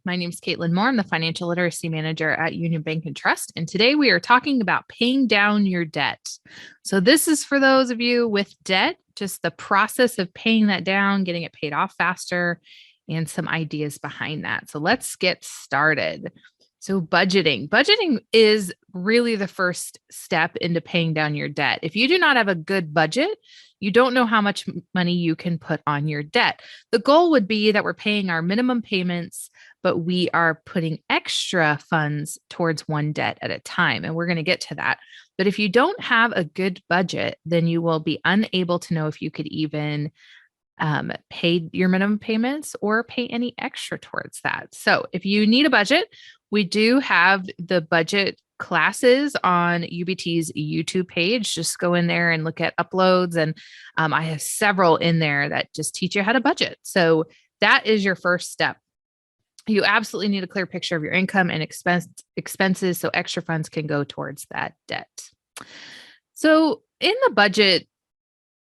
My name is Caitlin Moore. I'm the Financial Literacy Manager at Union Bank and Trust. And today we are talking about paying down your debt. So, this is for those of you with debt, just the process of paying that down, getting it paid off faster, and some ideas behind that. So, let's get started. So, budgeting. Budgeting is really the first step into paying down your debt. If you do not have a good budget, you don't know how much money you can put on your debt. The goal would be that we're paying our minimum payments, but we are putting extra funds towards one debt at a time. And we're going to get to that. But if you don't have a good budget, then you will be unable to know if you could even pay your minimum payments or pay any extra towards that. So if you need a budget, we do have the budget classes on UBT's YouTube page. Just go in there and look at uploads. And I have several in there that just teach you how to budget. So that is your first step. You absolutely need a clear picture of your income and expenses so extra funds can go towards that debt. So in the budget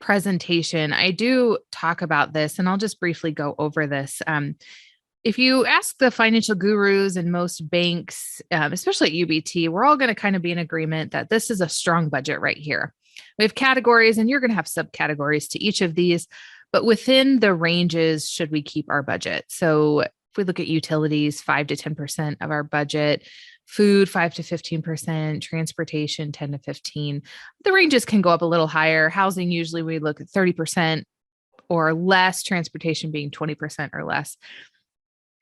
presentation, I do talk about this, and I'll just briefly go over this. If you ask the financial gurus and most banks, especially at UBT, we're all going to kind of be in agreement that this is a strong budget right here. We have categories, and you're going to have subcategories to each of these, but within the ranges should we keep our budget. So if we look at utilities, 5 to 10% of our budget, food, 5 to 15%, transportation, 10 to 15. The ranges can go up a little higher. Housing, usually we look at 30% or less, transportation being 20% or less.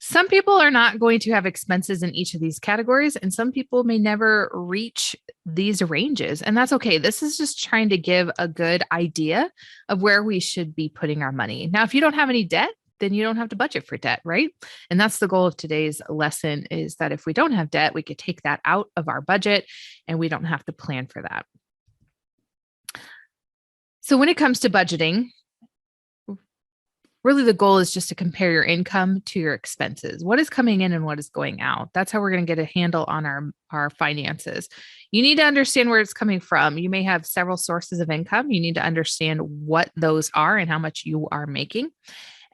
Some people are not going to have expenses in each of these categories, and some people may never reach these ranges. And that's okay. This is just trying to give a good idea of where we should be putting our money. Now, if you don't have any debt, then you don't have to budget for debt, right? And that's the goal of today's lesson, is that if we don't have debt, we could take that out of our budget and we don't have to plan for that. So when it comes to budgeting, really the goal is just to compare your income to your expenses. What is coming in and what is going out? That's how we're going to get a handle on our finances. You need to understand where it's coming from. You may have several sources of income. You need to understand what those are and how much you are making,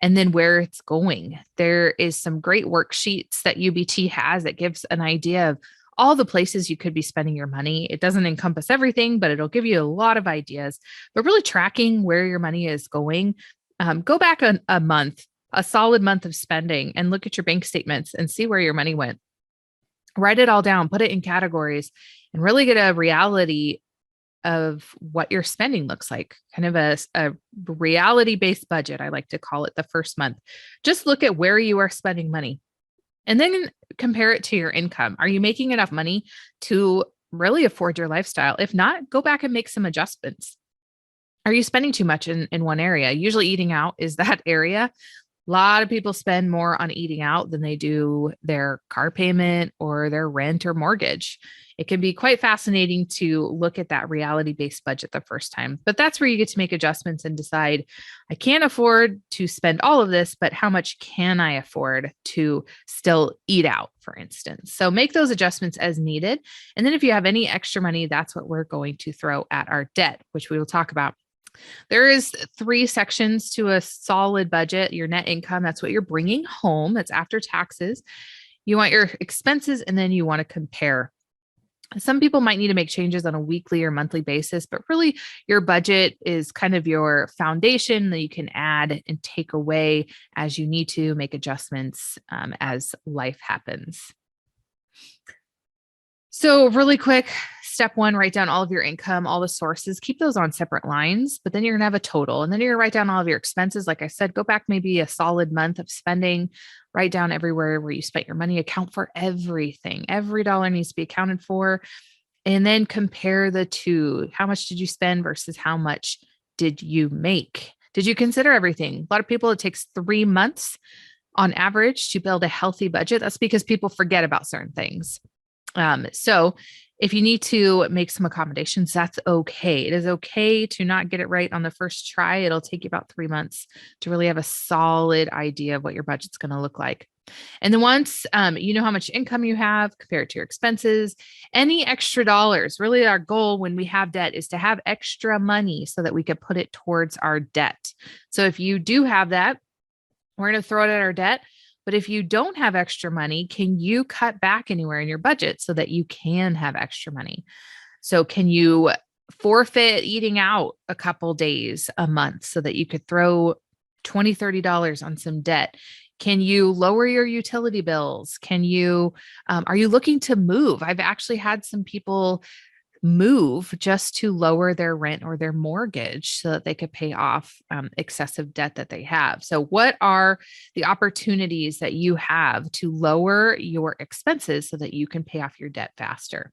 and then where it's going. There is some great worksheets that UBT has that gives an idea of all the places you could be spending your money. It doesn't encompass everything, but it'll give you a lot of ideas. But really tracking where your money is going, go back a month, a solid month of spending, and look at your bank statements and see where your money went. Write it all down, put it in categories, and really get a reality of what your spending looks like, kind of a reality-based budget. I like to call it the first month. Just look at where you are spending money and then compare it to your income. Are you making enough money to really afford your lifestyle? If not, go back and make some adjustments. Are you spending too much in one area? Usually eating out is that area. A lot of people spend more on eating out than they do their car payment or their rent or mortgage. It can be quite fascinating to look at that reality-based budget the first time, but that's where you get to make adjustments and decide, I can't afford to spend all of this, but how much can I afford to still eat out, for instance? So make those adjustments as needed. And then if you have any extra money, that's what we're going to throw at our debt, which we will talk about. There is 3 sections to a solid budget. Your net income, that's what you're bringing home. That's after taxes. You want your expenses, and then you want to compare. Some people might need to make changes on a weekly or monthly basis, but really your budget is kind of your foundation that you can add and take away as you need to make adjustments as life happens. So really quick, step 1, write down all of your income, all the sources, keep those on separate lines, but then you're going to have a total. And then you're going to write down all of your expenses. Like I said, go back maybe a solid month of spending, write down everywhere where you spent your money, account for everything. Every dollar needs to be accounted for. And then compare the two. How much did you spend versus how much did you make? Did you consider everything? A lot of people, it takes 3 months on average to build a healthy budget. That's because people forget about certain things. So if you need to make some accommodations, that's okay. It is okay to not get it right on the first try. It'll take you about 3 months to really have a solid idea of what your budget's going to look like. And then once you know how much income you have, compare it to your expenses, any extra dollars. Really, our goal when we have debt is to have extra money so that we can put it towards our debt. So if you do have that, we're going to throw it at our debt. But if you don't have extra money, can you cut back anywhere in your budget so that you can have extra money? So can you forfeit eating out a couple days a month so that you could throw $20, $30 on some debt? Can you lower your utility bills? Are you looking to move? I've actually had some people move just to lower their rent or their mortgage so that they could pay off excessive debt that they have. So, what are the opportunities that you have to lower your expenses so that you can pay off your debt faster?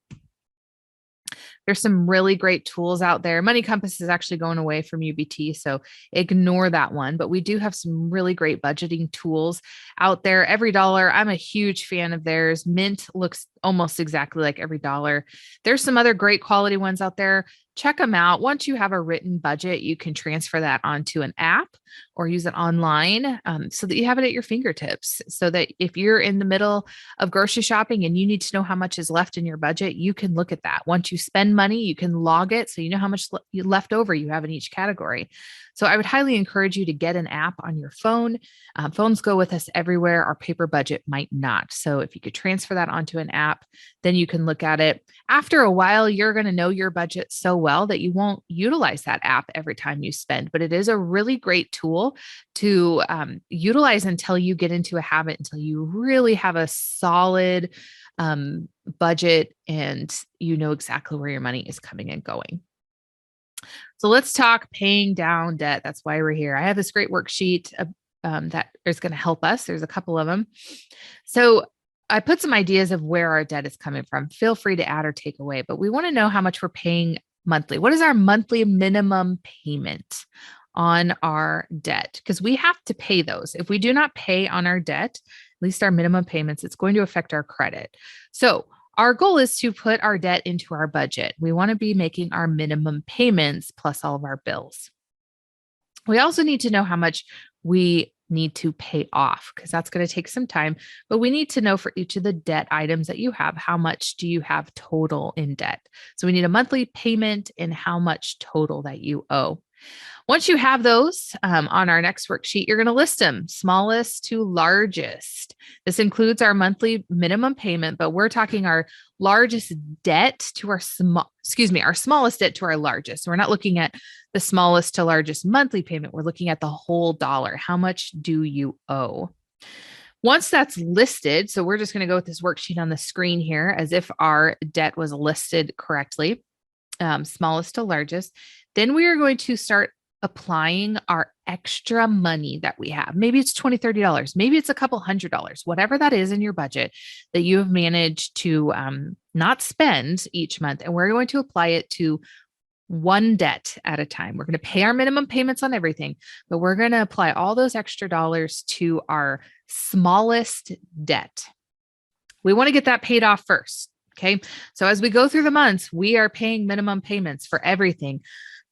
There's some really great tools out there. Money Compass is actually going away from UBT, so ignore that one. But we do have some really great budgeting tools out there. Every Dollar, I'm a huge fan of theirs. Mint looks almost exactly like Every Dollar. There's some other great quality ones out there. Check them out. Once you have a written budget, you can transfer that onto an app or use it online so that you have it at your fingertips. So that if you're in the middle of grocery shopping and you need to know how much is left in your budget, you can look at that. Once you spend money, you can log it so you know how much left over you have in each category. So I would highly encourage you to get an app on your phone. Phones go with us everywhere. Our paper budget might not. So if you could transfer that onto an app, then you can look at it. After a while, you're going to know your budget so well that you won't utilize that app every time you spend. But it is a really great tool to utilize until you get into a habit, until you really have a solid budget and you know exactly where your money is coming and going. So let's talk paying down debt. That's why we're here. I have this great worksheet that is going to help us. There's a couple of them. So I put some ideas of where our debt is coming from. Feel free to add or take away, but we want to know how much we're paying monthly. What is our monthly minimum payment on our debt? Because we have to pay those. If we do not pay on our debt, at least our minimum payments, it's going to affect our credit. So our goal is to put our debt into our budget. We want to be making our minimum payments plus all of our bills. We also need to know how much we need to pay off because that's going to take some time, but we need to know for each of the debt items that you have, how much do you have total in debt? So we need a monthly payment and how much total that you owe. Once you have those on our next worksheet, you're going to list them smallest to largest. This includes our monthly minimum payment, but we're talking our largest debt to our our smallest debt to our largest. So we're not looking at the smallest to largest monthly payment. We're looking at the whole dollar. How much do you owe? Once that's listed, so we're just going to go with this worksheet on the screen here as if our debt was listed correctly, smallest to largest. Then we are going to start applying our extra money that we have. Maybe it's $20, $30. Maybe it's a couple $100, whatever that is in your budget that you have managed to not spend each month. And we're going to apply it to one debt at a time. We're going to pay our minimum payments on everything, but we're going to apply all those extra dollars to our smallest debt. We want to get that paid off first. Okay. So as we go through the months, we are paying minimum payments for everything,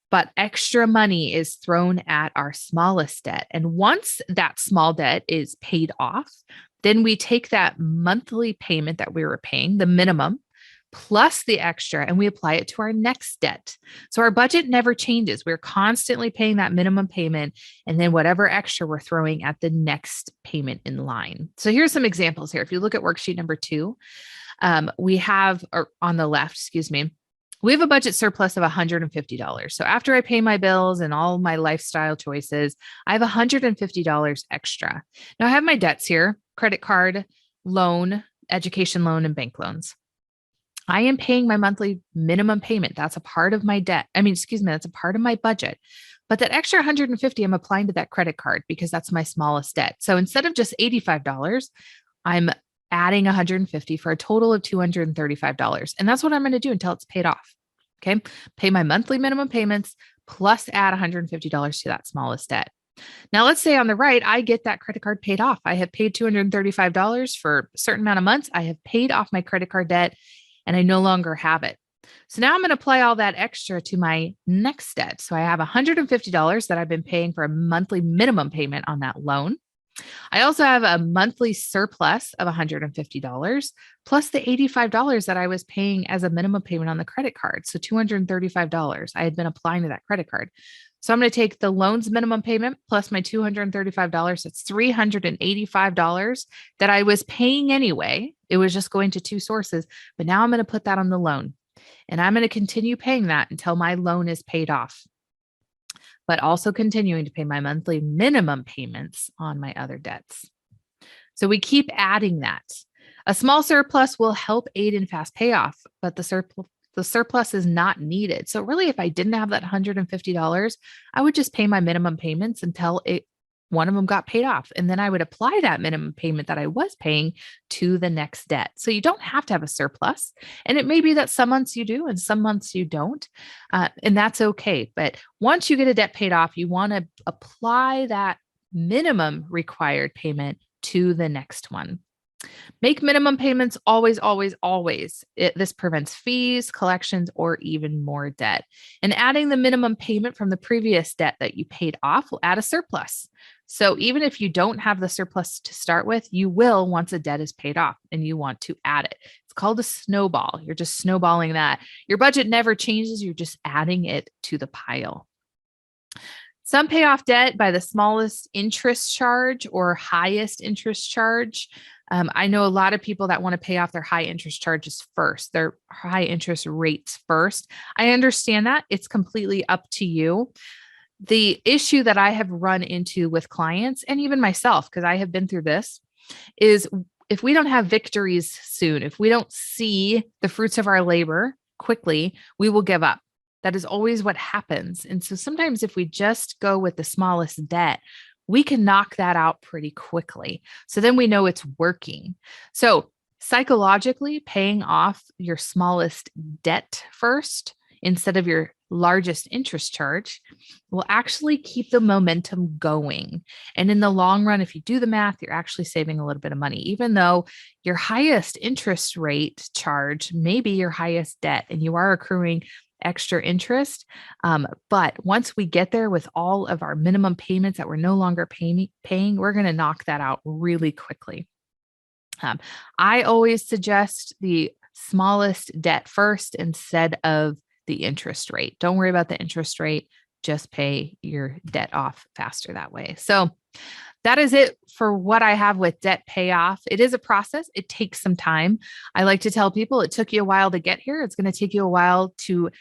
but extra money is thrown at our smallest debt. And once that small debt is paid off, then we take that monthly payment that we were paying, the minimum, plus the extra, and we apply it to our next debt. So our budget never changes. We're constantly paying that minimum payment, and then whatever extra we're throwing at the next payment in line. So here's some examples here. If you look at worksheet number 2, we have, or on the left, we have a budget surplus of $150. So after I pay my bills and all my lifestyle choices, I have $150 extra. Now I have my debts here: credit card, loan, education loan, and bank loans. I am paying my monthly minimum payment. That's a part of my debt. That's a part of my budget. But that extra $150 I'm applying to that credit card because that's my smallest debt. So instead of just $85, I'm adding $150 for a total of $235. And that's what I'm going to do until it's paid off. Okay. Pay my monthly minimum payments plus add $150 to that smallest debt. Now, let's say on the right, I get that credit card paid off. I have paid $235 for a certain amount of months. I have paid off my credit card debt and I no longer have it. So now I'm going to apply all that extra to my next debt. So I have $150 that I've been paying for a monthly minimum payment on that loan. I also have a monthly surplus of $150 plus the $85 that I was paying as a minimum payment on the credit card. So $235 I had been applying to that credit card. So I'm going to take the loan's minimum payment plus my $235. That's $385 that I was paying anyway. It was just going to two sources, but now I'm going to put that on the loan and I'm going to continue paying that until my loan is paid off, but also continuing to pay my monthly minimum payments on my other debts. So we keep adding that. A small surplus will help aid in fast payoff, but the surplus is not needed. So really, if I didn't have that $150, I would just pay my minimum payments until one of them got paid off. And then I would apply that minimum payment that I was paying to the next debt. So you don't have to have a surplus. And it may be that some months you do and some months you don't. And that's okay. But once you get a debt paid off, you want to apply that minimum required payment to the next one. Make minimum payments always, always, always. This prevents fees, collections, or even more debt. And adding the minimum payment from the previous debt that you paid off will add a surplus. So even if you don't have the surplus to start with, you will once a debt is paid off and you want to add it. It's called a snowball. You're just snowballing that. Your budget never changes. You're just adding it to the pile. Some pay off debt by the smallest interest charge or highest interest charge. I know a lot of people that want to pay off their high interest charges first, their high interest rates first. I understand that. It's completely up to you. The issue that I have run into with clients and even myself, because I have been through this, is if we don't have victories soon, if we don't see the fruits of our labor quickly, we will give up. That is always what happens. And so sometimes if we just go with the smallest debt, we can knock that out pretty quickly. So then we know it's working. So psychologically, paying off your smallest debt first instead of your largest interest charge will actually keep the momentum going. And in the long run, if you do the math, you're actually saving a little bit of money, even though your highest interest rate charge may be your highest debt and you are accruing extra interest. But once we get there with all of our minimum payments that we're no longer paying, we're going to knock that out really quickly. I always suggest the smallest debt first instead of the interest rate. Don't worry about the interest rate. Just pay your debt off faster that way. So that is it for what I have with debt payoff. It is a process. It takes some time. I like to tell people it took you a while to get here. It's going to take you a while to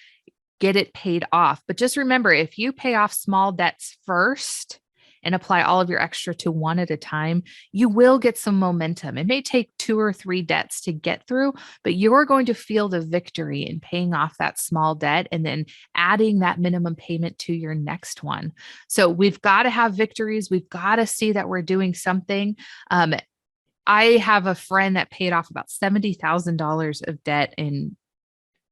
get it paid off. But just remember, if you pay off small debts first and apply all of your extra to one at a time, you will get some momentum. It may take 2 or 3 debts to get through, but you're going to feel the victory in paying off that small debt and then adding that minimum payment to your next one. So we've got to have victories. We've got to see that we're doing something. I have a friend that paid off about $70,000 of debt in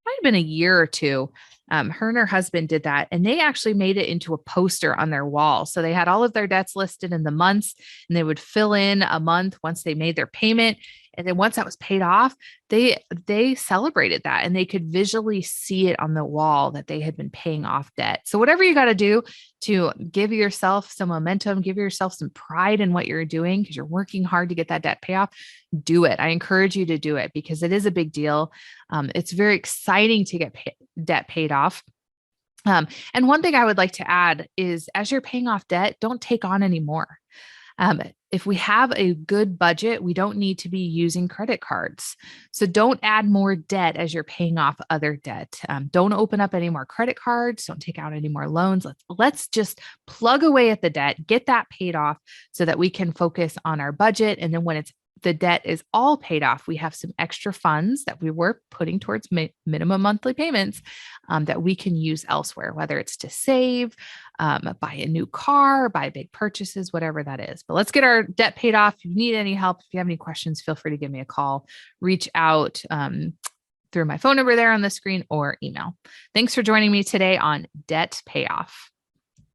might have been a year or two. Her and her husband did that, and they actually made it into a poster on their wall. So they had all of their debts listed in the months, and they would fill in a month once they made their payment. And then once that was paid off, they celebrated that, and they could visually see it on the wall that they had been paying off debt. So whatever you got to do to give yourself some momentum, give yourself some pride in what you're doing, because you're working hard to get that debt payoff, do it. I encourage you to do it because it is a big deal. It's very exciting to get debt paid off. And one thing I would like to add is as you're paying off debt, don't take on any more. If we have a good budget, we don't need to be using credit cards. So don't add more debt as you're paying off other debt. Don't open up any more credit cards. Don't take out any more loans. Let's just plug away at the debt, get that paid off so that we can focus on our budget. And then when the debt is all paid off, we have some extra funds that we were putting towards minimum monthly payments that we can use elsewhere, whether it's to save, buy a new car, buy big purchases, whatever that is. But let's get our debt paid off. If you need any help, if you have any questions, feel free to give me a call, reach out through my phone number there on the screen or email. Thanks for joining me today on Debt Payoff.